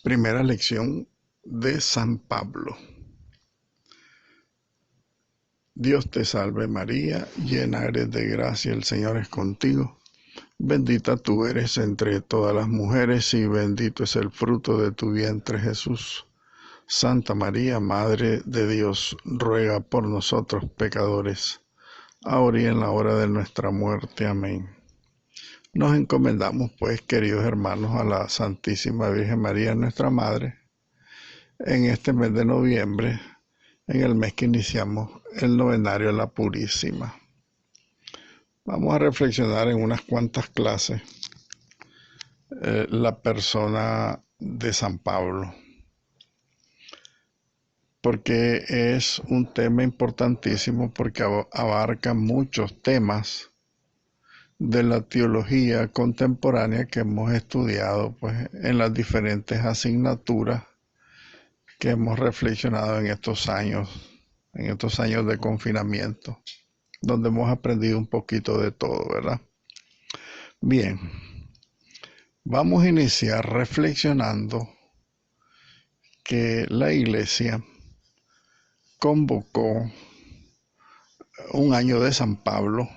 Primera lección de San Pablo. Dios te salve María, llena eres de gracia, el Señor es contigo. Bendita tú eres entre todas las mujeres y bendito es el fruto de tu vientre Jesús. Santa María, Madre de Dios, ruega por nosotros pecadores, ahora y en la hora de nuestra muerte. Amén. Nos encomendamos, pues, queridos hermanos, a la Santísima Virgen María, nuestra Madre, en este mes de noviembre, en el mes que iniciamos el novenario a la Purísima. Vamos a reflexionar en unas cuantas clases la persona de San Pablo, porque es un tema importantísimo, porque abarca muchos temas de la teología contemporánea que hemos estudiado pues, en las diferentes asignaturas que hemos reflexionado en estos años de confinamiento, donde hemos aprendido un poquito de todo, ¿verdad? Bien, vamos a iniciar reflexionando que la Iglesia convocó un año de San Pablo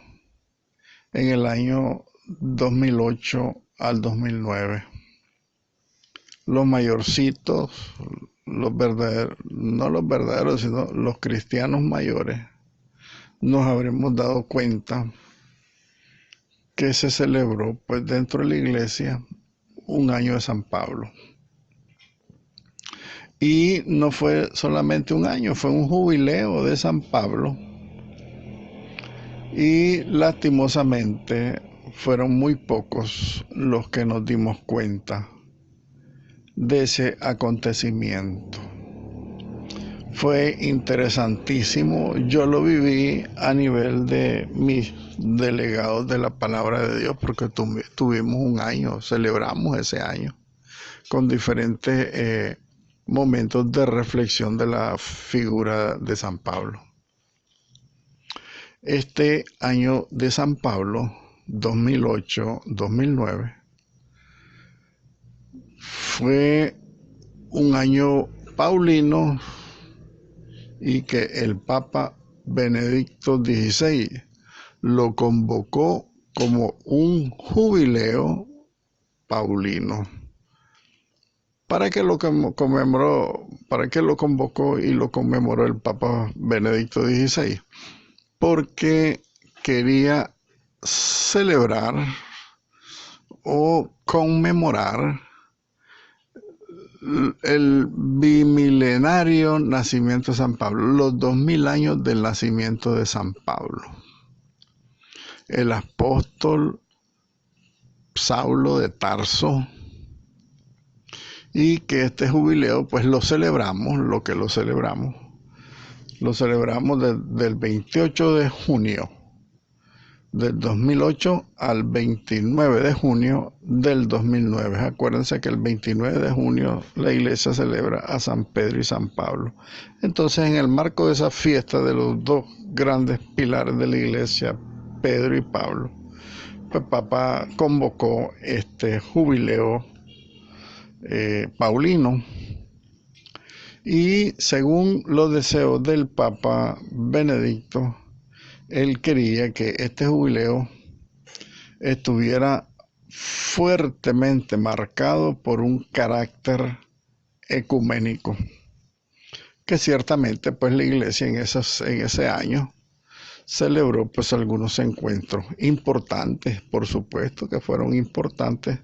en el año 2008 al 2009. Los mayorcitos, los verdaderos, no los verdaderos, sino los cristianos mayores, nos habremos dado cuenta que se celebró pues dentro de la iglesia un año de San Pablo. Y no fue solamente un año, fue un jubileo de San Pablo. Y lastimosamente fueron muy pocos los que nos dimos cuenta de ese acontecimiento. Fue interesantísimo. Yo lo viví a nivel de mis delegados de la palabra de Dios, porque tuvimos un año, celebramos ese año, con diferentes momentos de reflexión de la figura de San Pablo. Este año de San Pablo, 2008-2009, fue un año paulino y que el Papa Benedicto XVI lo convocó como un jubileo paulino. ¿Para qué lo conmemoró? ¿Para qué lo convocó y lo conmemoró el Papa Benedicto XVI? Porque quería celebrar o conmemorar el bimilenario nacimiento de San Pablo, los 2000 años del nacimiento de San Pablo. El apóstol Saulo de Tarso, y que este jubileo pues lo celebramos desde el 28 de junio del 2008 al 29 de junio del 2009. Acuérdense que el 29 de junio la iglesia celebra a San Pedro y San Pablo. Entonces, en el marco de esa fiesta de los dos grandes pilares de la iglesia, Pedro y Pablo, pues Papa convocó este jubileo paulino, y según los deseos del Papa Benedicto, él quería que este jubileo estuviera fuertemente marcado por un carácter ecuménico, que ciertamente pues la iglesia en ese año celebró pues algunos encuentros importantes, por supuesto que fueron importantes,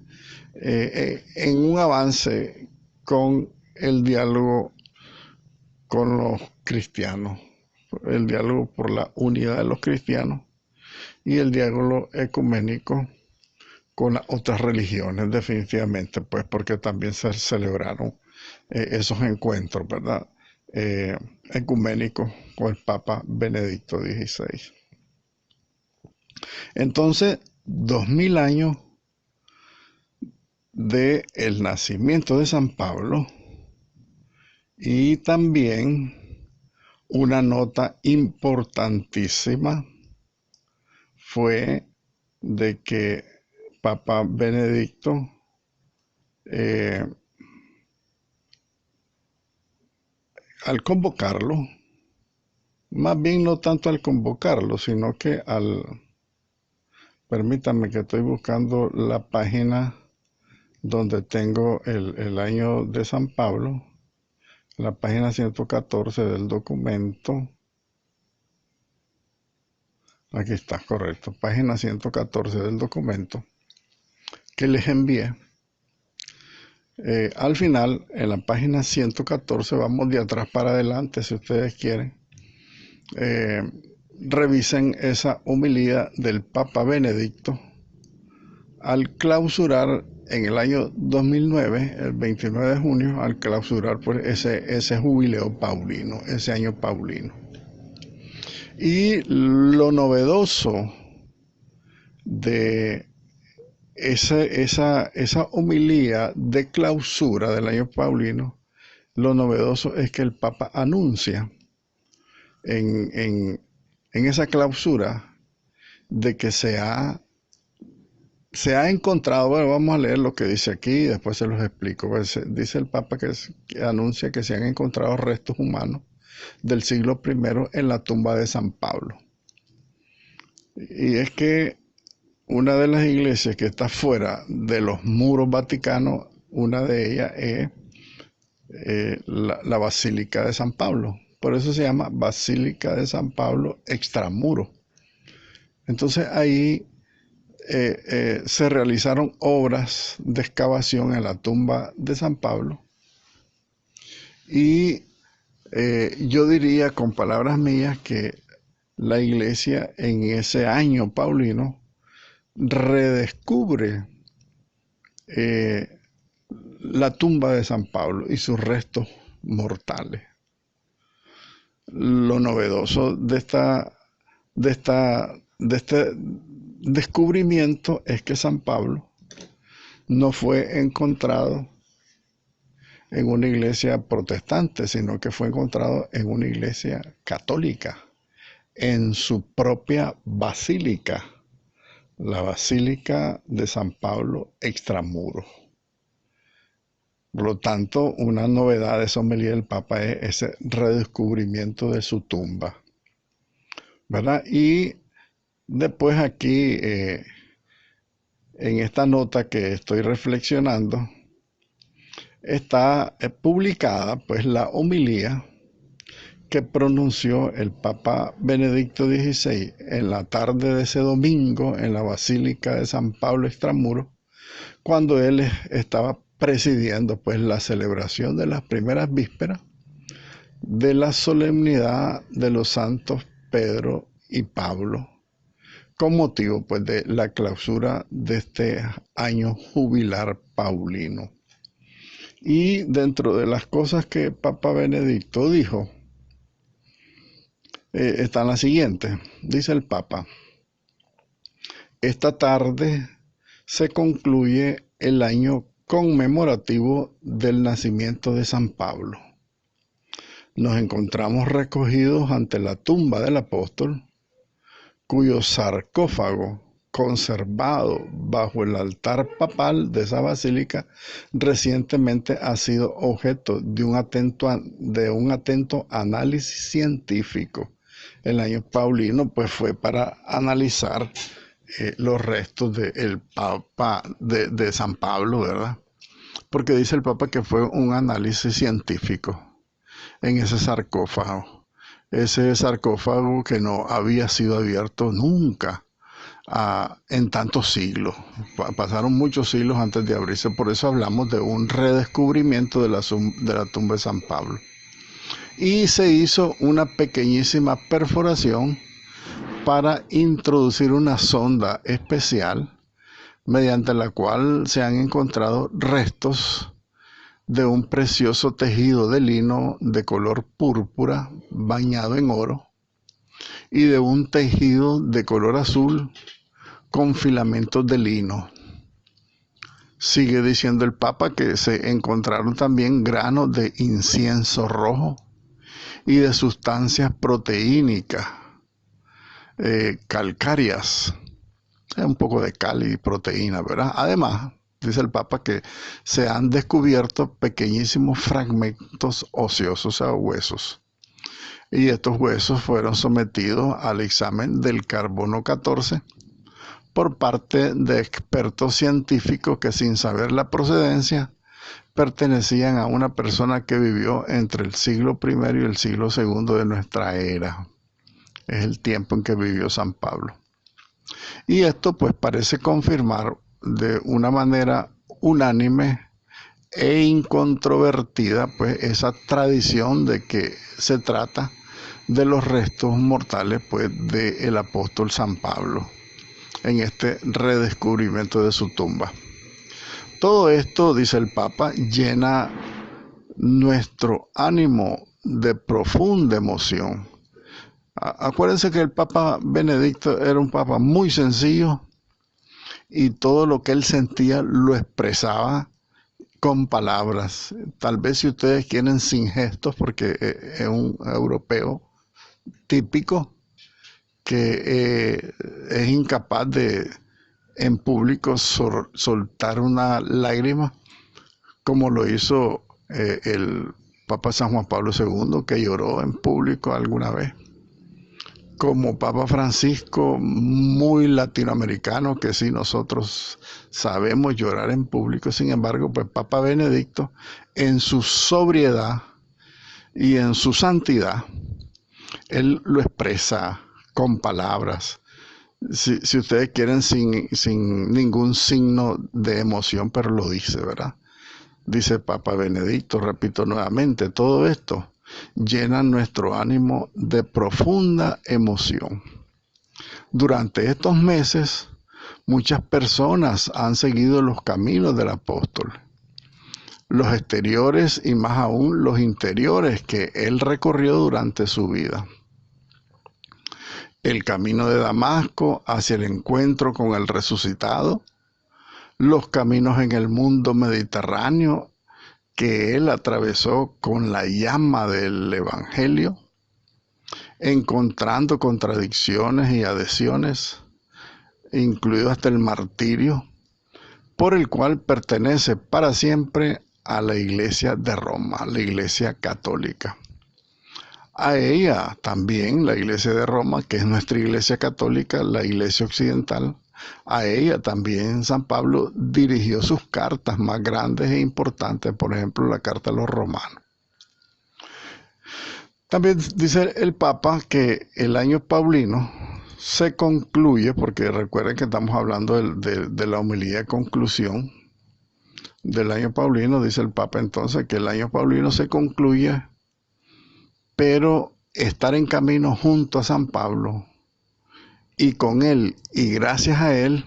en un avance con el diálogo con los cristianos, el diálogo por la unidad de los cristianos y el diálogo ecuménico con las otras religiones, definitivamente, pues porque también se celebraron esos encuentros, ¿verdad? Ecuménicos con el Papa Benedicto XVI. Entonces, 2000 años del nacimiento de San Pablo, y también una nota importantísima fue de que Papa Benedicto al convocarlo, más bien no tanto al convocarlo, sino que permítanme que estoy buscando la página donde tengo el año de San Pablo, la página 114 del documento. Aquí está, correcto, página 114 del documento que les envié. Al final, en la página 114, vamos de atrás para adelante, si ustedes quieren. Revisen esa homilía del Papa Benedicto al clausurar en el año 2009, el 29 de junio, al clausurar pues, ese jubileo paulino, ese año paulino. Y lo novedoso de esa homilía de clausura del año paulino, lo novedoso es que el Papa anuncia en esa clausura de que se ha encontrado, bueno, vamos a leer lo que dice aquí y después se los explico. Pues, dice el Papa que anuncia que se han encontrado restos humanos del siglo I en la tumba de San Pablo. Y es que una de las iglesias que está fuera de los muros vaticanos, una de ellas es la Basílica de San Pablo. Por eso se llama Basílica de San Pablo extramuro. Entonces ahí se realizaron obras de excavación en la tumba de San Pablo y yo diría con palabras mías que la iglesia en ese año paulino redescubre la tumba de San Pablo y sus restos mortales. Lo novedoso de este descubrimiento es que San Pablo no fue encontrado en una iglesia protestante, sino que fue encontrado en una iglesia católica, en su propia basílica, la Basílica de San Pablo extramuro. Por lo tanto, una novedad de esa homilía del Papa es ese redescubrimiento de su tumba, ¿verdad? Y después aquí, en esta nota que estoy reflexionando, está publicada pues la homilía que pronunció el Papa Benedicto XVI en la tarde de ese domingo en la Basílica de San Pablo extramuro, cuando él estaba presidiendo pues la celebración de las primeras vísperas de la solemnidad de los santos Pedro y Pablo, con motivo pues de la clausura de este año jubilar paulino. Y dentro de las cosas que Papa Benedicto dijo, están las siguientes. Dice el Papa: esta tarde se concluye el año conmemorativo del nacimiento de San Pablo. Nos encontramos recogidos ante la tumba del apóstol, cuyo sarcófago, conservado bajo el altar papal de esa basílica, recientemente ha sido objeto de un atento análisis científico. El año paulino pues fue para analizar los restos del Papa de San Pablo, ¿verdad? Porque dice el Papa que fue un análisis científico en ese sarcófago que no había sido abierto nunca en tantos siglos. Pasaron muchos siglos antes de abrirse, por eso hablamos de un redescubrimiento de la tumba de San Pablo. Y se hizo una pequeñísima perforación para introducir una sonda especial mediante la cual se han encontrado restos de un precioso tejido de lino de color púrpura bañado en oro y de un tejido de color azul con filamentos de lino. Sigue diciendo el Papa que se encontraron también granos de incienso rojo y de sustancias proteínicas, calcáreas, un poco de cal y proteína, ¿verdad? Además, dice el Papa que se han descubierto pequeñísimos fragmentos óseos, o sea, huesos. Y estos huesos fueron sometidos al examen del carbono 14 por parte de expertos científicos que, sin saber la procedencia, pertenecían a una persona que vivió entre el siglo I y el siglo II de nuestra era. Es el tiempo en que vivió San Pablo. Y esto pues parece confirmar de una manera unánime e incontrovertida pues esa tradición de que se trata de los restos mortales pues del apóstol San Pablo en este redescubrimiento de su tumba. Todo esto, dice el Papa, llena nuestro ánimo de profunda emoción. Acuérdense que el Papa Benedicto era un papa muy sencillo y todo lo que él sentía lo expresaba con palabras. Tal vez si ustedes quieren sin gestos, porque es un europeo típico que es incapaz de en público soltar una lágrima, como lo hizo el Papa San Juan Pablo II, que lloró en público alguna vez. Como Papa Francisco, muy latinoamericano, que sí nosotros sabemos llorar en público. Sin embargo, pues Papa Benedicto, en su sobriedad y en su santidad, él lo expresa con palabras. Si ustedes quieren, sin ningún signo de emoción, pero lo dice, ¿verdad? Dice Papa Benedicto, repito nuevamente, todo esto llena nuestro ánimo de profunda emoción. Durante estos meses, muchas personas han seguido los caminos del apóstol, los exteriores y más aún los interiores que él recorrió durante su vida. El camino de Damasco hacia el encuentro con el resucitado, los caminos en el mundo mediterráneo que él atravesó con la llama del Evangelio, encontrando contradicciones y adhesiones, incluido hasta el martirio, por el cual pertenece para siempre a la Iglesia de Roma, la Iglesia Católica. A ella también, la Iglesia de Roma, que es nuestra Iglesia Católica, la Iglesia Occidental, a ella también San Pablo dirigió sus cartas más grandes e importantes, por ejemplo, la carta a los romanos. También dice el Papa que el año paulino se concluye, porque recuerden que estamos hablando de la homilía de conclusión del año paulino, dice el Papa entonces que el año paulino se concluye, pero estar en camino junto a San Pablo y con él y gracias a él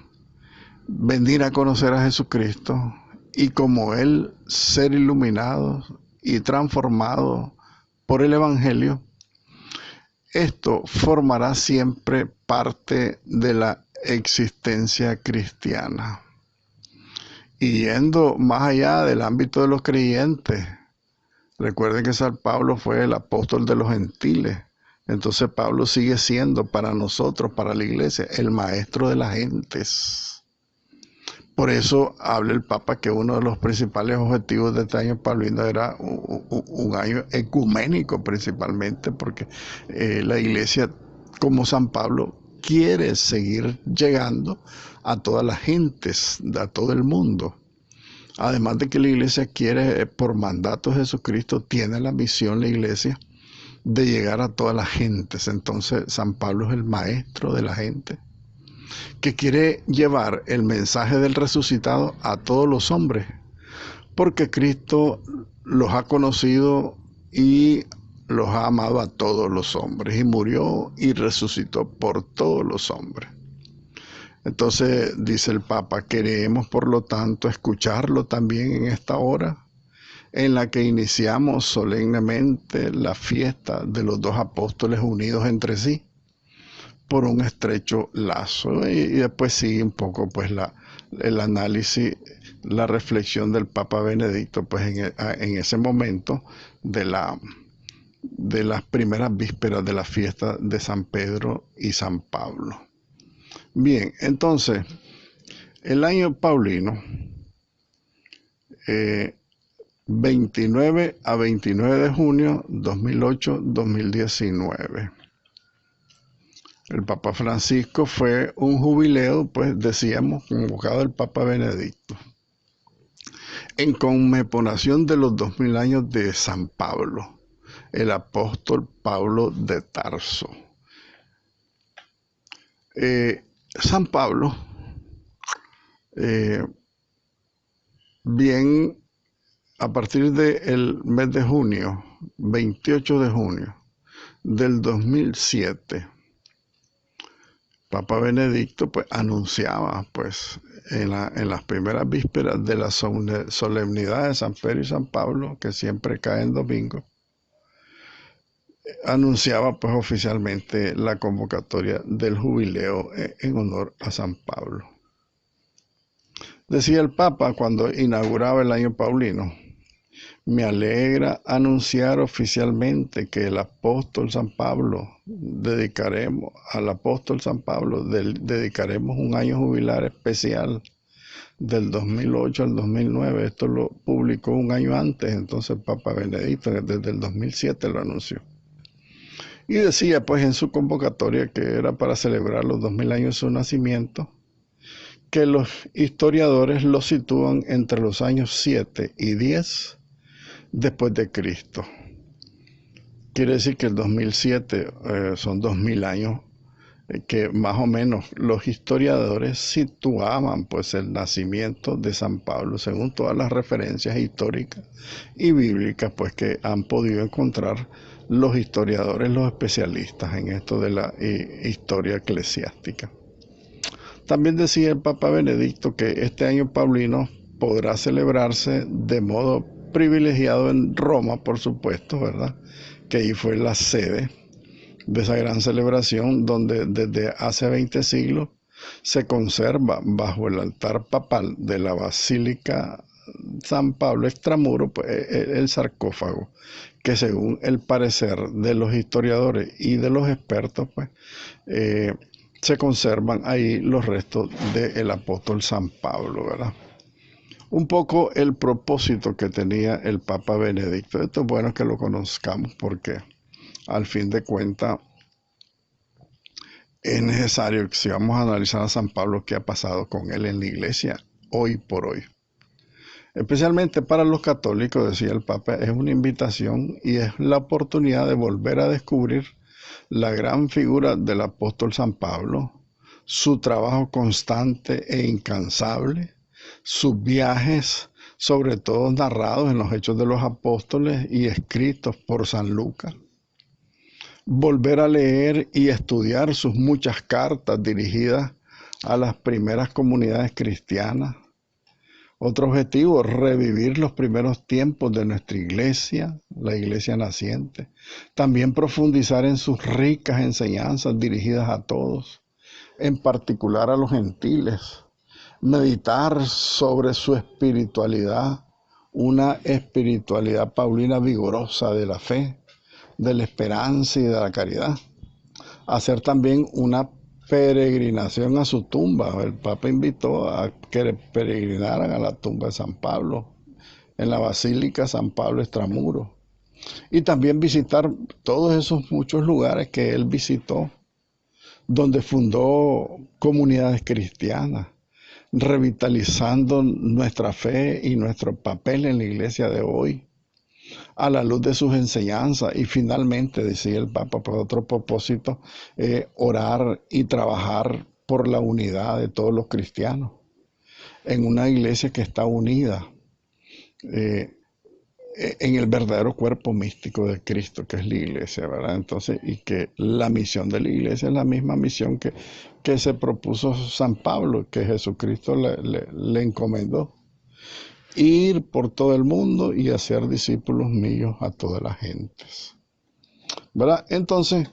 venir a conocer a Jesucristo y como él ser iluminado y transformado por el Evangelio, esto formará siempre parte de la existencia cristiana. Y yendo más allá del ámbito de los creyentes, recuerden que San Pablo fue el apóstol de los gentiles. Entonces Pablo sigue siendo para nosotros, para la iglesia, el maestro de las gentes. Por eso habla el Papa que uno de los principales objetivos de este año paulino era un año ecuménico principalmente, porque la iglesia, como San Pablo, quiere seguir llegando a todas las gentes, a todo el mundo. Además de que la iglesia quiere, por mandato de Jesucristo, tiene la misión la iglesia de llegar a todas las gentes. Entonces San Pablo es el maestro de la gente, que quiere llevar el mensaje del resucitado a todos los hombres, porque Cristo los ha conocido y los ha amado a todos los hombres, y murió y resucitó por todos los hombres. Entonces, dice el Papa, queremos por lo tanto escucharlo también en esta hora, en la que iniciamos solemnemente la fiesta de los dos apóstoles unidos entre sí por un estrecho lazo. Y después sigue un poco pues el análisis, la reflexión del Papa Benedicto pues en ese momento de las primeras vísperas de la fiesta de San Pedro y San Pablo. Bien, entonces, el año paulino 29 a 29 de junio 2008-2019. El Papa Francisco fue un jubileo, pues decíamos, convocado el Papa Benedicto, en conmemoración de los 2000 años de San Pablo, el apóstol Pablo de Tarso. San Pablo, bien a partir del mes de junio, 28 de junio del 2007, Papa Benedicto pues anunciaba pues en las primeras vísperas de la solemnidad de San Pedro y San Pablo, que siempre cae en domingo, anunciaba pues oficialmente la convocatoria del jubileo en honor a San Pablo. Decía el Papa cuando inauguraba el año paulino: me alegra anunciar oficialmente que al apóstol San Pablo dedicaremos un año jubilar especial del 2008 al 2009. Esto lo publicó un año antes, entonces el Papa Benedicto, desde el 2007 lo anunció. Y decía pues en su convocatoria que era para celebrar los 2000 años de su nacimiento, que los historiadores lo sitúan entre los años 7 y 10 después de Cristo. Quiere decir que el 2007 son 2000 años que más o menos los historiadores situaban pues el nacimiento de San Pablo según todas las referencias históricas y bíblicas pues que han podido encontrar los historiadores, los especialistas en esto de la historia eclesiástica. También decía el Papa Benedicto que este año paulino podrá celebrarse de modo privilegiado en Roma, por supuesto, ¿verdad? Que ahí fue la sede de esa gran celebración, donde desde hace 20 siglos se conserva bajo el altar papal de la Basílica San Pablo Extramuro pues, el sarcófago, que según el parecer de los historiadores y de los expertos, pues, se conservan ahí los restos del apóstol San Pablo, ¿verdad? Un poco el propósito que tenía el Papa Benedicto. Esto es bueno que lo conozcamos porque al fin de cuentas es necesario que si vamos a analizar a San Pablo, qué ha pasado con él en la iglesia hoy por hoy. Especialmente para los católicos, decía el Papa, es una invitación y es la oportunidad de volver a descubrir la gran figura del apóstol San Pablo, su trabajo constante e incansable, sus viajes, sobre todo narrados en los Hechos de los Apóstoles y escritos por San Lucas. Volver a leer y estudiar sus muchas cartas dirigidas a las primeras comunidades cristianas. Otro objetivo, revivir los primeros tiempos de nuestra iglesia, la iglesia naciente. También profundizar en sus ricas enseñanzas dirigidas a todos, en particular a los gentiles. Meditar sobre su espiritualidad, una espiritualidad paulina vigorosa de la fe, de la esperanza y de la caridad. Hacer también una peregrinación a su tumba. El Papa invitó a que peregrinaran a la tumba de San Pablo, en la Basílica San Pablo Extramuro. Y también visitar todos esos muchos lugares que él visitó, donde fundó comunidades cristianas, revitalizando nuestra fe y nuestro papel en la iglesia de hoy, a la luz de sus enseñanzas. Y finalmente, decía el Papa, por otro propósito, orar y trabajar por la unidad de todos los cristianos, en una iglesia que está unida en el verdadero cuerpo místico de Cristo, que es la iglesia, ¿verdad? Entonces, y que la misión de la iglesia es la misma misión que se propuso San Pablo, que Jesucristo le encomendó: ir por todo el mundo y hacer discípulos míos a todas las gentes, ¿verdad? Entonces,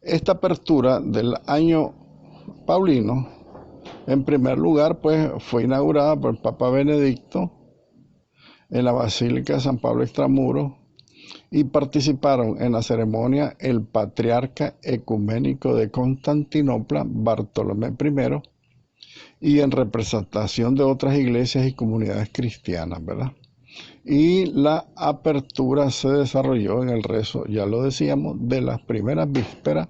esta apertura del año paulino, en primer lugar, pues fue inaugurada por el Papa Benedicto en la Basílica de San Pablo Extramuro, y participaron en la ceremonia el patriarca ecuménico de Constantinopla, Bartolomé I, y en representación de otras iglesias y comunidades cristianas, ¿verdad? Y la apertura se desarrolló en el rezo, ya lo decíamos, de las primeras vísperas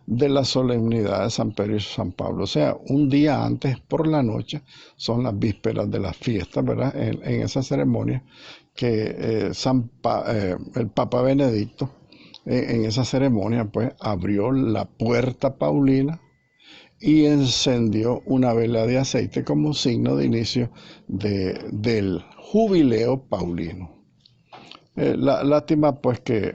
de la solemnidad de San Pedro y San Pablo. O sea, un día antes por la noche son las vísperas de las fiestas, ¿verdad? En esa ceremonia que el Papa Benedicto, en esa ceremonia, pues abrió la puerta paulina y encendió una vela de aceite como signo de inicio del jubileo paulino. Lástima pues que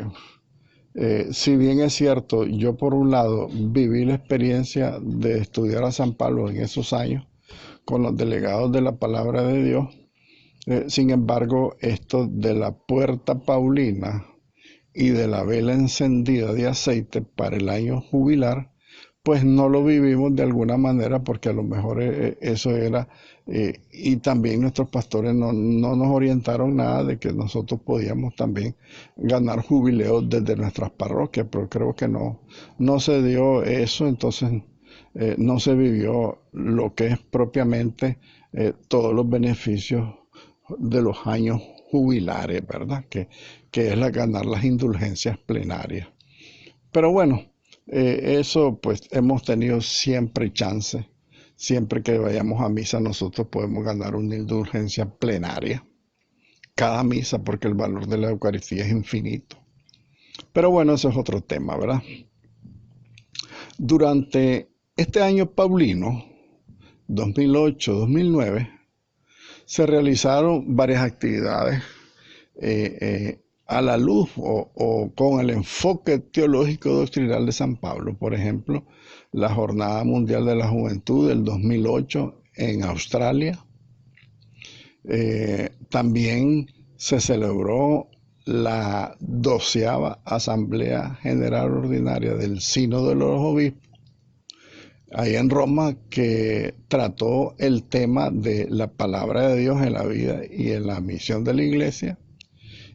si bien es cierto, yo por un lado viví la experiencia de estudiar a San Pablo en esos años con los delegados de la palabra de Dios, sin embargo, esto de la puerta paulina y de la vela encendida de aceite para el año jubilar, pues no lo vivimos de alguna manera porque a lo mejor eso era, y también nuestros pastores no nos orientaron nada de que nosotros podíamos también ganar jubileos desde nuestras parroquias, pero creo que no se dio eso, entonces no se vivió lo que es propiamente todos los beneficios de los años jubilares, ¿verdad? Que es ganar las indulgencias plenarias. Pero bueno, eso pues hemos tenido siempre chance. Siempre que vayamos a misa nosotros podemos ganar una indulgencia plenaria. Cada misa, porque el valor de la Eucaristía es infinito. Pero bueno, eso es otro tema, ¿verdad? Durante este año paulino, 2008-2009, se realizaron varias actividades a la luz o con el enfoque teológico doctrinal de San Pablo. Por ejemplo, la Jornada Mundial de la Juventud del 2008 en Australia. También se celebró la 12ª Asamblea General Ordinaria del Sínodo de los Obispos, ahí en Roma, que trató el tema de la palabra de Dios en la vida y en la misión de la Iglesia,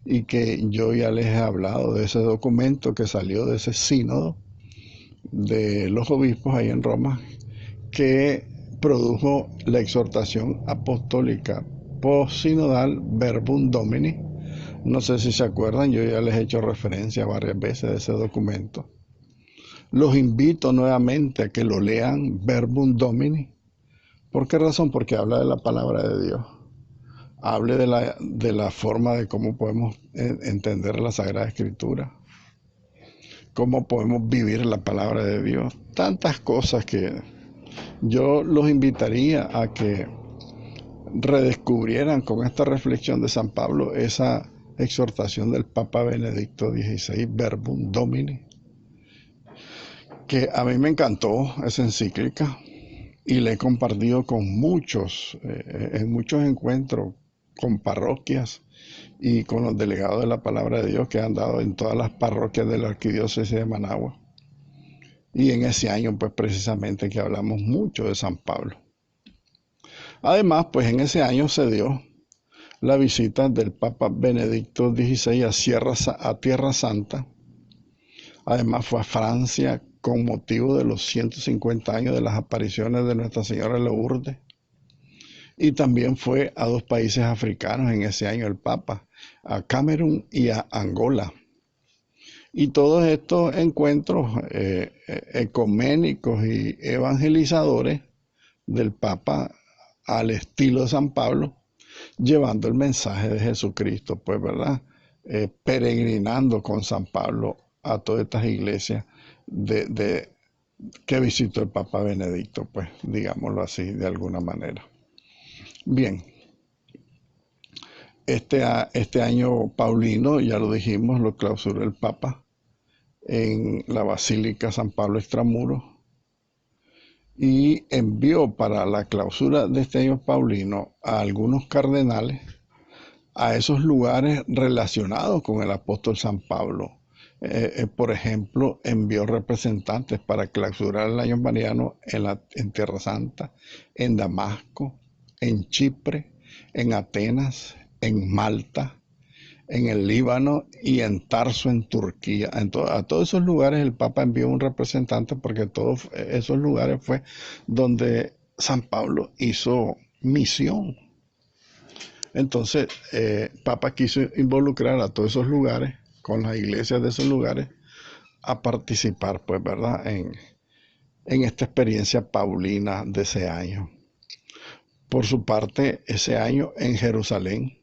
y que yo ya les he hablado de ese documento que salió de ese sínodo de los obispos ahí en Roma, que produjo la exhortación apostólica postsinodal Verbum Domini. No sé si se acuerdan, yo ya les he hecho referencia varias veces de ese documento. Los invito nuevamente a que lo lean, Verbum Domini. ¿Por qué razón? Porque habla de la palabra de Dios. Hable de la forma de cómo podemos entender la Sagrada Escritura, cómo podemos vivir la palabra de Dios. Tantas cosas que yo los invitaría a que redescubrieran con esta reflexión de San Pablo esa exhortación del Papa Benedicto XVI, Verbum Domini, que a mí me encantó esa encíclica y la he compartido con muchos, en muchos encuentros con parroquias y con los delegados de la palabra de Dios que han dado en todas las parroquias de la arquidiócesis de Managua. Y en ese año, pues precisamente que hablamos mucho de San Pablo. Además, pues en ese año se dio la visita del Papa Benedicto XVI a Tierra Santa. Además fue a Francia con motivo de los 150 años de las apariciones de Nuestra Señora de Lourdes. Y también fue a 2 países africanos en ese año el Papa, a Camerún y a Angola. Y todos estos encuentros ecuménicos y evangelizadores del Papa al estilo de San Pablo, llevando el mensaje de Jesucristo, pues, ¿verdad? Peregrinando con San Pablo a todas estas iglesias que visitó el Papa Benedicto, pues, digámoslo así, de alguna manera. Bien, este año paulino, ya lo dijimos, lo clausuró el Papa en la Basílica San Pablo Extramuros y envió para la clausura de este año paulino a algunos cardenales a esos lugares relacionados con el apóstol San Pablo. Por ejemplo, envió representantes para clausurar el año mariano en Tierra Santa, en Damasco, en Chipre, en Atenas, en Malta, en el Líbano y en Tarso, en Turquía. A todos esos lugares el Papa envió un representante porque todos esos lugares fue donde San Pablo hizo misión. Entonces, Papa quiso involucrar a todos esos lugares, con las iglesias de esos lugares, a participar, pues, ¿verdad?, en esta experiencia paulina de ese año. Por su parte, ese año en Jerusalén,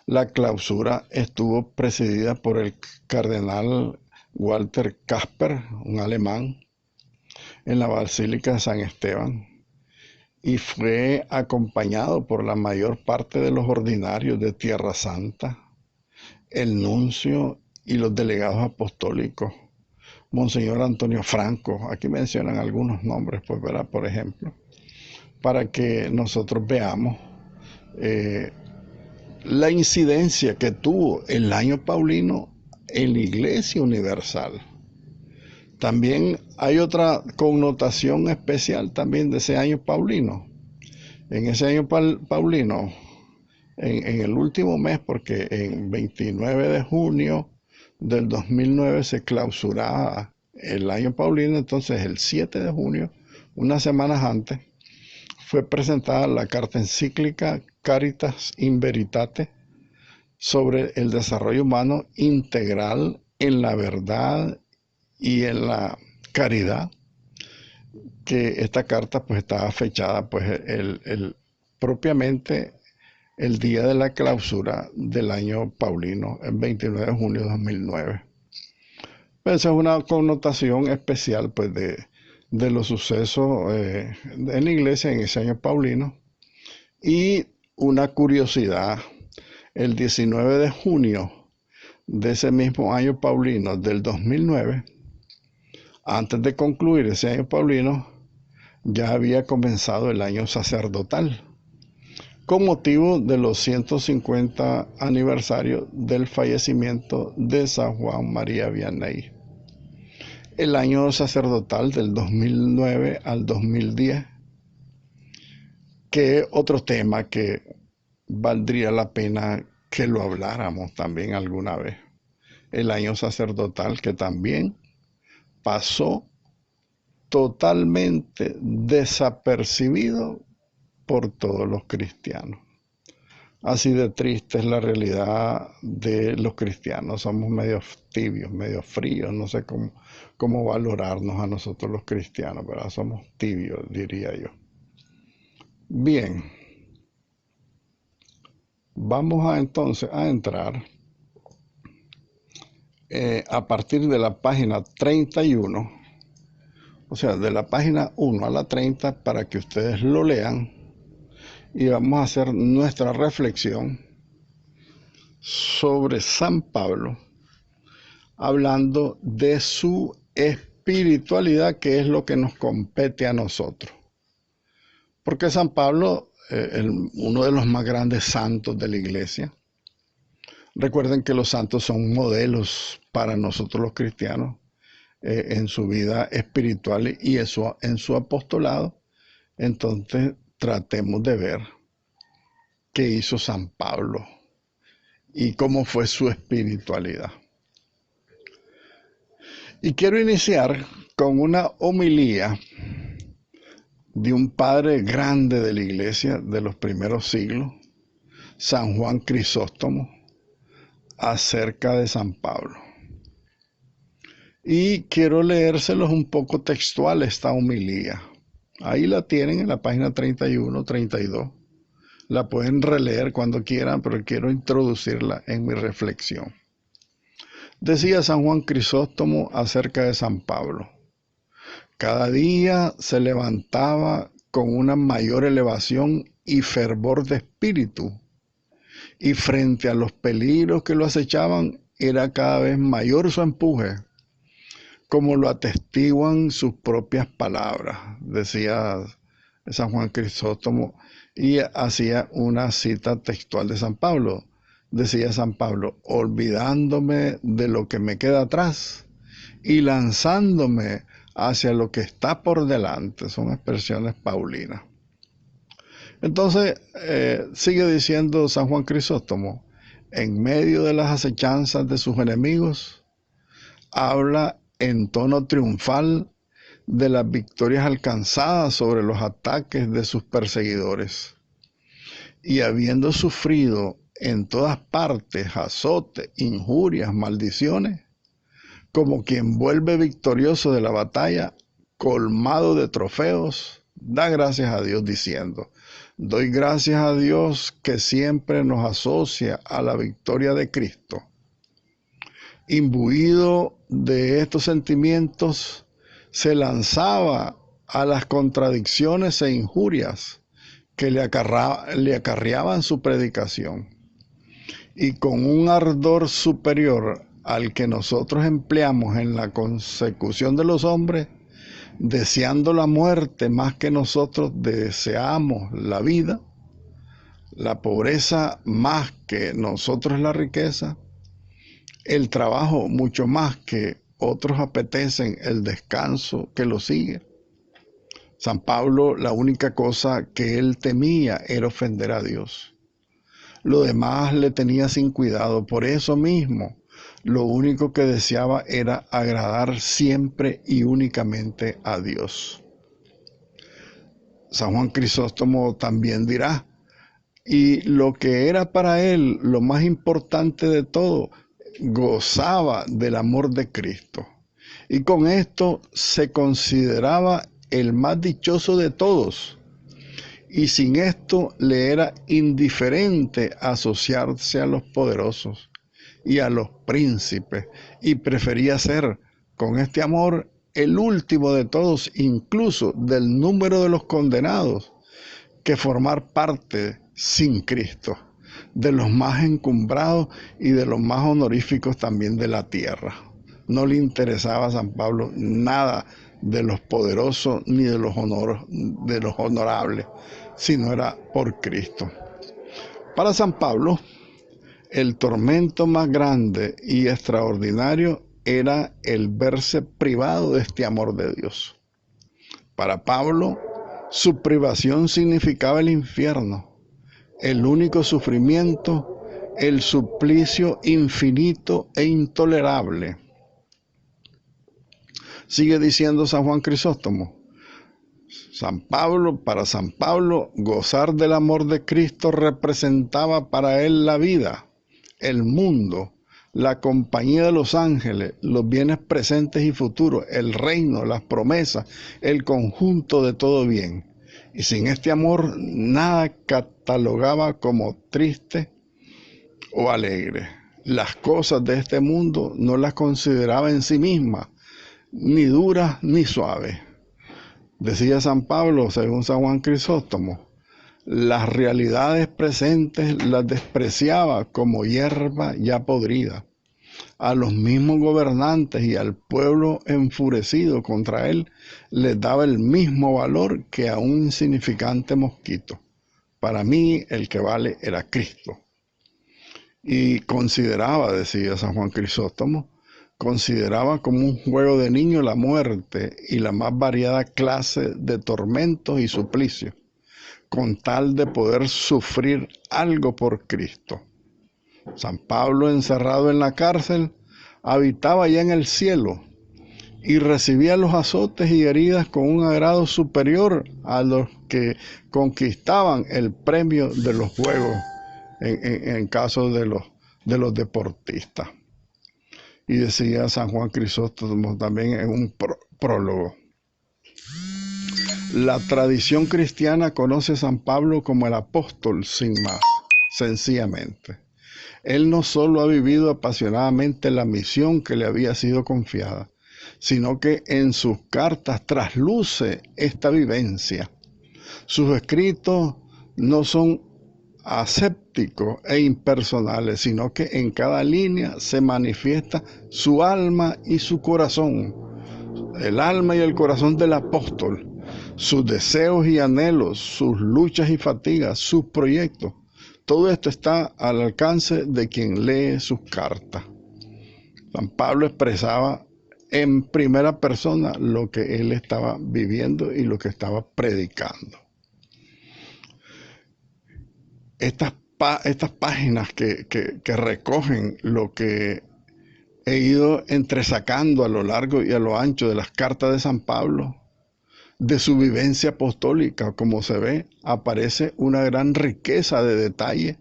la clausura estuvo presidida por el cardenal Walter Kasper, un alemán, en la Basílica de San Esteban, y fue acompañado por la mayor parte de los ordinarios de Tierra Santa, el nuncio y los delegados apostólicos. Monseñor Antonio Franco, aquí mencionan algunos nombres, pues, ¿verdad?, por ejemplo, para que nosotros veamos la incidencia que tuvo el año paulino en la Iglesia Universal. También hay otra connotación especial también de ese año paulino. En ese año paulino, en el último mes, porque en 29 de junio del 2009 se clausuraba el año paulino, entonces el 7 de junio, unas semanas antes, fue presentada la carta encíclica Caritas in Veritate sobre el desarrollo humano integral en la verdad y en la caridad, que esta carta pues estaba fechada pues propiamente el día de la clausura del año paulino, el 29 de junio de 2009. Pues esa es una connotación especial pues de los sucesos en la iglesia en ese año paulino. Y una curiosidad, el 19 de junio de ese mismo año paulino del 2009, antes de concluir ese año paulino, ya había comenzado el año sacerdotal, con motivo de los 150 aniversarios del fallecimiento de San Juan María Vianney. El año sacerdotal del 2009 al 2010, que es otro tema que valdría la pena que lo habláramos también alguna vez. El año sacerdotal que también pasó totalmente desapercibido por todos los cristianos. Así de triste es la realidad de los cristianos. Somos medio tibios, medio fríos, no sé cómo valorarnos a nosotros los cristianos, ¿verdad? Somos tibios, diría yo. Bien, vamos entonces a entrar a partir de la página 31, o sea, de la página 1 a la 30, para que ustedes lo lean, y vamos a hacer nuestra reflexión sobre San Pablo, hablando de su espiritualidad, que es lo que nos compete a nosotros. Porque San Pablo, uno de los más grandes santos de la iglesia, recuerden que los santos son modelos para nosotros los cristianos en su vida espiritual y eso en su apostolado. Entonces tratemos de ver qué hizo San Pablo y cómo fue su espiritualidad. Y quiero iniciar con una homilía de un padre grande de la iglesia de los primeros siglos, San Juan Crisóstomo, acerca de San Pablo. Y quiero leérselos un poco textual esta homilía. Ahí la tienen en la página 31, 32. La pueden releer cuando quieran, pero quiero introducirla en mi reflexión. Decía San Juan Crisóstomo acerca de San Pablo: cada día se levantaba con una mayor elevación y fervor de espíritu, y frente a los peligros que lo acechaban era cada vez mayor su empuje, como lo atestiguan sus propias palabras, decía San Juan Crisóstomo, y hacía una cita textual de San Pablo. Decía San Pablo: olvidándome de lo que me queda atrás y lanzándome hacia lo que está por delante. Son expresiones paulinas. Entonces, sigue diciendo San Juan Crisóstomo: en medio de las acechanzas de sus enemigos, habla en tono triunfal de las victorias alcanzadas sobre los ataques de sus perseguidores. Y habiendo sufrido en todas partes azotes, injurias, maldiciones, como quien vuelve victorioso de la batalla, colmado de trofeos, da gracias a Dios diciendo: doy gracias a Dios que siempre nos asocia a la victoria de Cristo. Imbuido de estos sentimientos, se lanzaba a las contradicciones e injurias que le acarreaban su predicación, y con un ardor superior al que nosotros empleamos en la consecución de los hombres, deseando la muerte más que nosotros deseamos la vida, la pobreza más que nosotros la riqueza, el trabajo mucho más que otros apetecen el descanso que lo sigue. San Pablo, la única cosa que él temía era ofender a Dios. Lo demás le tenía sin cuidado. Por eso mismo, lo único que deseaba era agradar siempre y únicamente a Dios. San Juan Crisóstomo también dirá: y lo que era para él lo más importante de todo, gozaba del amor de Cristo. Y con esto se consideraba el más dichoso de todos. Y sin esto le era indiferente asociarse a los poderosos y a los príncipes, y prefería ser, con este amor, el último de todos, incluso del número de los condenados, que formar parte sin Cristo de los más encumbrados y de los más honoríficos también de la tierra. No le interesaba a San Pablo nada de los poderosos ni de los honorables, sino era por Cristo. Para San Pablo, el tormento más grande y extraordinario era el verse privado de este amor de Dios. Para Pablo, su privación significaba el infierno, el único sufrimiento, el suplicio infinito e intolerable. Sigue diciendo San Juan Crisóstomo: para San Pablo, gozar del amor de Cristo representaba para él la vida, el mundo, la compañía de los ángeles, los bienes presentes y futuros, el reino, las promesas, el conjunto de todo bien. Y sin este amor, nada catalogaba como triste o alegre. Las cosas de este mundo no las consideraba en sí mismas, ni duras ni suaves. Decía San Pablo, según San Juan Crisóstomo: las realidades presentes las despreciaba como hierba ya podrida. A los mismos gobernantes y al pueblo enfurecido contra él les daba el mismo valor que a un insignificante mosquito. Para mí el que vale era Cristo. Y consideraba, decía San Juan Crisóstomo, consideraba como un juego de niño la muerte y la más variada clase de tormentos y suplicios, con tal de poder sufrir algo por Cristo. San Pablo, encerrado en la cárcel, habitaba ya en el cielo y recibía los azotes y heridas con un agrado superior a los que conquistaban el premio de los juegos en caso de los deportistas. Y decía San Juan Crisóstomo también en un prólogo: la tradición cristiana conoce a San Pablo como el apóstol sin más, sencillamente. Él no solo ha vivido apasionadamente la misión que le había sido confiada, sino que en sus cartas trasluce esta vivencia. Sus escritos no son asépticos e impersonales, sino que en cada línea se manifiesta su alma y su corazón, el alma y el corazón del apóstol, sus deseos y anhelos, sus luchas y fatigas, sus proyectos. Todo esto está al alcance de quien lee sus cartas. San Pablo expresaba en primera persona lo que él estaba viviendo y lo que estaba predicando. Estas páginas que recogen lo que he ido entresacando a lo largo y a lo ancho de las cartas de San Pablo, de su vivencia apostólica. Como se ve, aparece una gran riqueza de detalles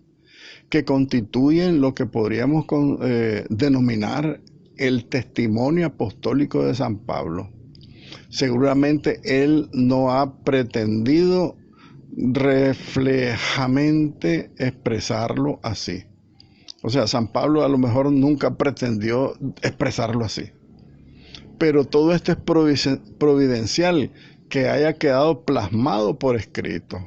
que constituyen lo que podríamos denominar el testimonio apostólico de San Pablo. Seguramente él no ha pretendido reflejamente expresarlo así. O sea, San Pablo a lo mejor nunca pretendió expresarlo así. Pero todo esto es providencial, que haya quedado plasmado por escrito,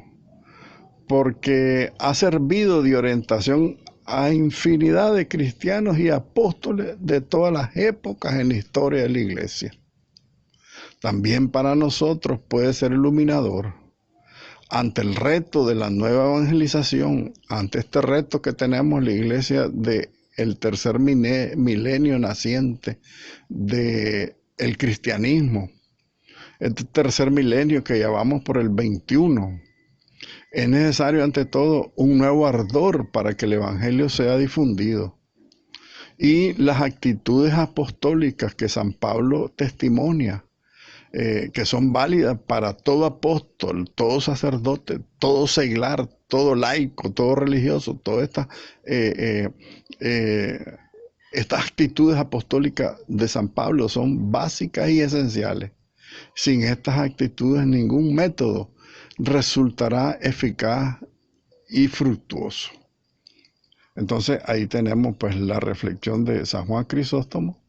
porque ha servido de orientación a infinidad de cristianos y apóstoles de todas las épocas en la historia de la Iglesia. También para nosotros puede ser iluminador ante el reto de la nueva evangelización, ante este reto que tenemos la Iglesia del tercer milenio naciente del cristianismo, este tercer milenio que ya vamos por el 21. Es necesario ante todo un nuevo ardor para que el evangelio sea difundido. Y las actitudes apostólicas que San Pablo testimonia, que son válidas para todo apóstol, todo sacerdote, todo seglar, todo laico, todo religioso, todas estas actitudes apostólicas de San Pablo son básicas y esenciales. Sin estas actitudes ningún método resultará eficaz y fructuoso. Entonces ahí tenemos pues la reflexión de San Juan Crisóstomo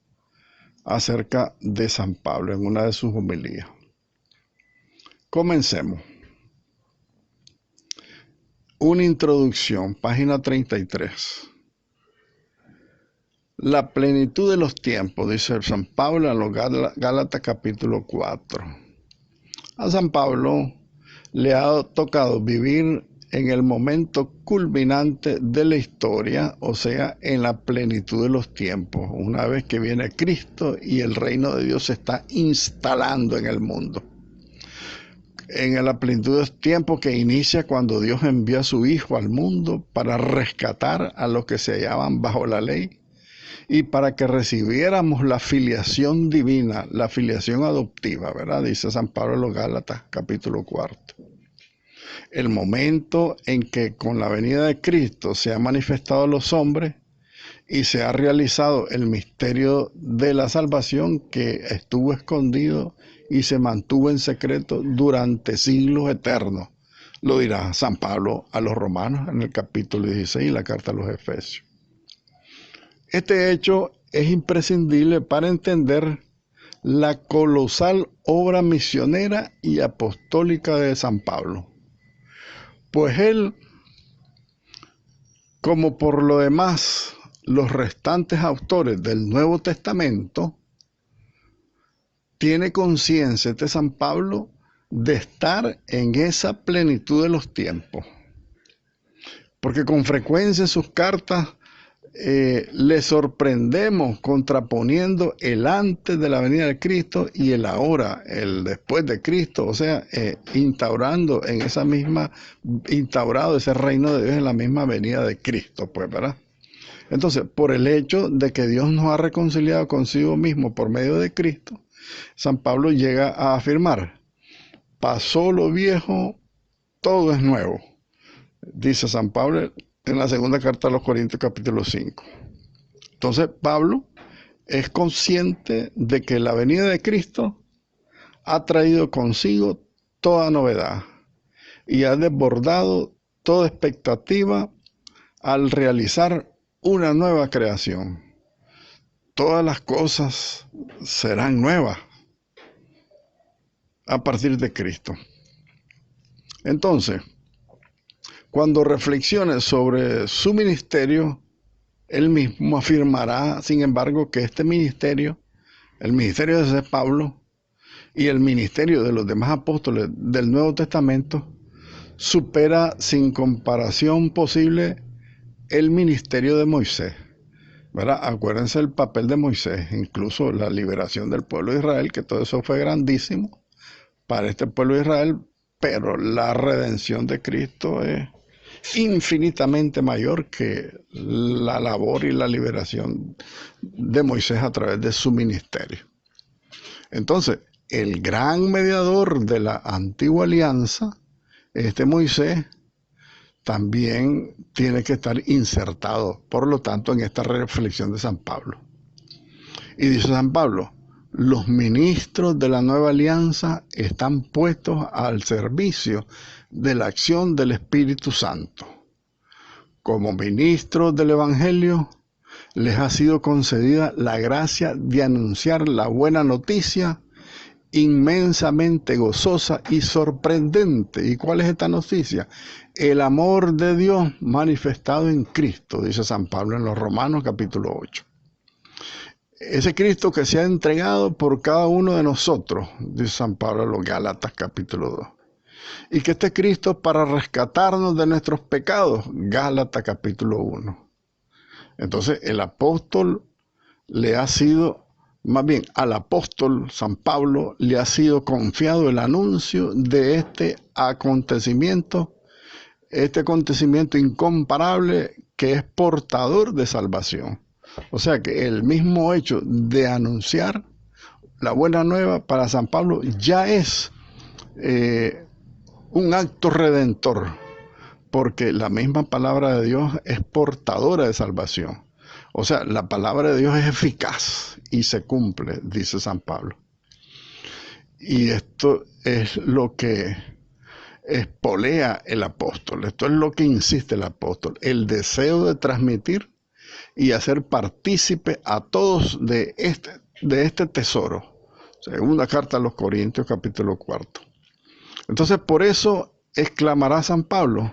acerca de San Pablo en una de sus homilías. Comencemos. Una introducción, página 33. La plenitud de los tiempos, dice San Pablo en los Gálatas capítulo 4. A San Pablo le ha tocado vivir en el momento culminante de la historia, o sea, en la plenitud de los tiempos, una vez que viene Cristo y el reino de Dios se está instalando en el mundo. En la plenitud de los tiempos que inicia cuando Dios envía a su Hijo al mundo para rescatar a los que se hallaban bajo la ley y para que recibiéramos la filiación divina, la filiación adoptiva, ¿verdad? Dice San Pablo en los Gálatas capítulo 4. El momento en que con la venida de Cristo se ha manifestado a los hombres y se ha realizado el misterio de la salvación que estuvo escondido y se mantuvo en secreto durante siglos eternos. Lo dirá San Pablo a los romanos en el capítulo 16 y la carta a los Efesios. Este hecho es imprescindible para entender la colosal obra misionera y apostólica de San Pablo. Pues él, como por lo demás los restantes autores del Nuevo Testamento, tiene conciencia de San Pablo de estar en esa plenitud de los tiempos. Porque con frecuencia en sus cartas le sorprendemos contraponiendo el antes de la venida de Cristo y el ahora, el después de Cristo, o sea, instaurado ese reino de Dios en la misma venida de Cristo, pues, ¿verdad? Entonces, por el hecho de que Dios nos ha reconciliado consigo mismo por medio de Cristo, San Pablo llega a afirmar: pasó lo viejo, todo es nuevo. Dice San Pablo en la segunda carta a los Corintios capítulo 5. Entonces Pablo es consciente de que la venida de Cristo ha traído consigo toda novedad y ha desbordado toda expectativa al realizar una nueva creación. Todas las cosas serán nuevas a partir de Cristo. Entonces, cuando reflexione sobre su ministerio, él mismo afirmará, sin embargo, que este ministerio, el ministerio de Pablo y el ministerio de los demás apóstoles del Nuevo Testamento, supera sin comparación posible el ministerio de Moisés, ¿verdad? Acuérdense el papel de Moisés, incluso la liberación del pueblo de Israel, que todo eso fue grandísimo para este pueblo de Israel, pero la redención de Cristo es infinitamente mayor que la labor y la liberación de Moisés a través de su ministerio. Entonces, el gran mediador de la antigua alianza, este Moisés, también tiene que estar insertado, por lo tanto, en esta reflexión de San Pablo. Y dice San Pablo, los ministros de la nueva alianza están puestos al servicio de la acción del Espíritu Santo. Como ministros del Evangelio, les ha sido concedida la gracia de anunciar la buena noticia inmensamente gozosa y sorprendente. ¿Y cuál es esta noticia? El amor de Dios manifestado en Cristo, dice San Pablo en los Romanos capítulo 8. Ese Cristo que se ha entregado por cada uno de nosotros, dice San Pablo en los Gálatas capítulo 2. Y que este Cristo para rescatarnos de nuestros pecados, Gálatas capítulo 1. Entonces el apóstol le ha sido, más bien al apóstol San Pablo le ha sido confiado el anuncio de este acontecimiento incomparable que es portador de salvación. O sea que el mismo hecho de anunciar la buena nueva para San Pablo ya es un acto redentor, porque la misma palabra de Dios es portadora de salvación. O sea, la palabra de Dios es eficaz y se cumple, dice San Pablo. Y esto es lo que espolea el apóstol, esto es lo que insiste el apóstol, el deseo de transmitir y hacer partícipe a todos de este tesoro. Segunda carta a los Corintios, capítulo 4. Entonces, por eso exclamará San Pablo,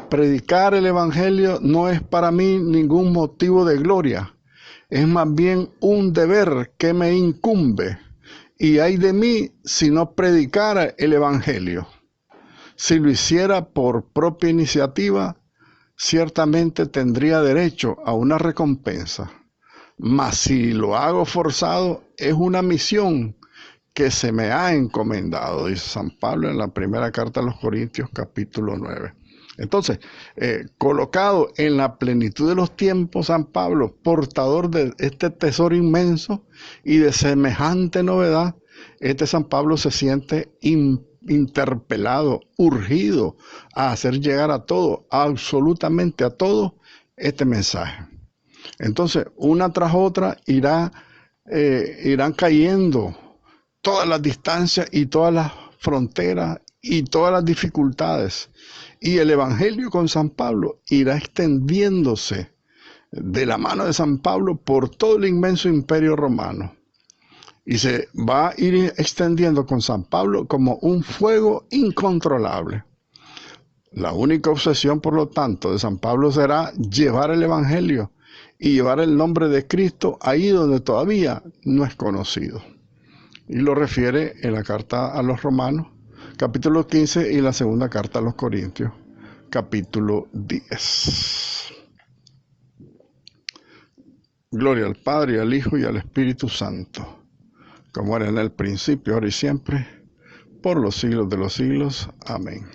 predicar el Evangelio no es para mí ningún motivo de gloria, es más bien un deber que me incumbe, y ay de mí si no predicara el Evangelio. Si lo hiciera por propia iniciativa, ciertamente tendría derecho a una recompensa, mas si lo hago forzado, es una misión que se me ha encomendado, dice San Pablo en la primera carta a los Corintios, capítulo 9. Entonces, colocado en la plenitud de los tiempos, San Pablo, portador de este tesoro inmenso y de semejante novedad, San Pablo se siente interpelado, urgido a hacer llegar a todo, absolutamente a todo, este mensaje. Entonces, una tras otra irán cayendo todas las distancias y todas las fronteras y todas las dificultades. Y el Evangelio con San Pablo irá extendiéndose de la mano de San Pablo por todo el inmenso imperio romano. Y se va a ir extendiendo con San Pablo como un fuego incontrolable. La única obsesión, por lo tanto, de San Pablo será llevar el Evangelio y llevar el nombre de Cristo ahí donde todavía no es conocido. Y lo refiere en la carta a los Romanos, capítulo 15, y la segunda carta a los Corintios, capítulo 10. Gloria al Padre, y al Hijo, y al Espíritu Santo, como era en el principio, ahora y siempre, por los siglos de los siglos. Amén.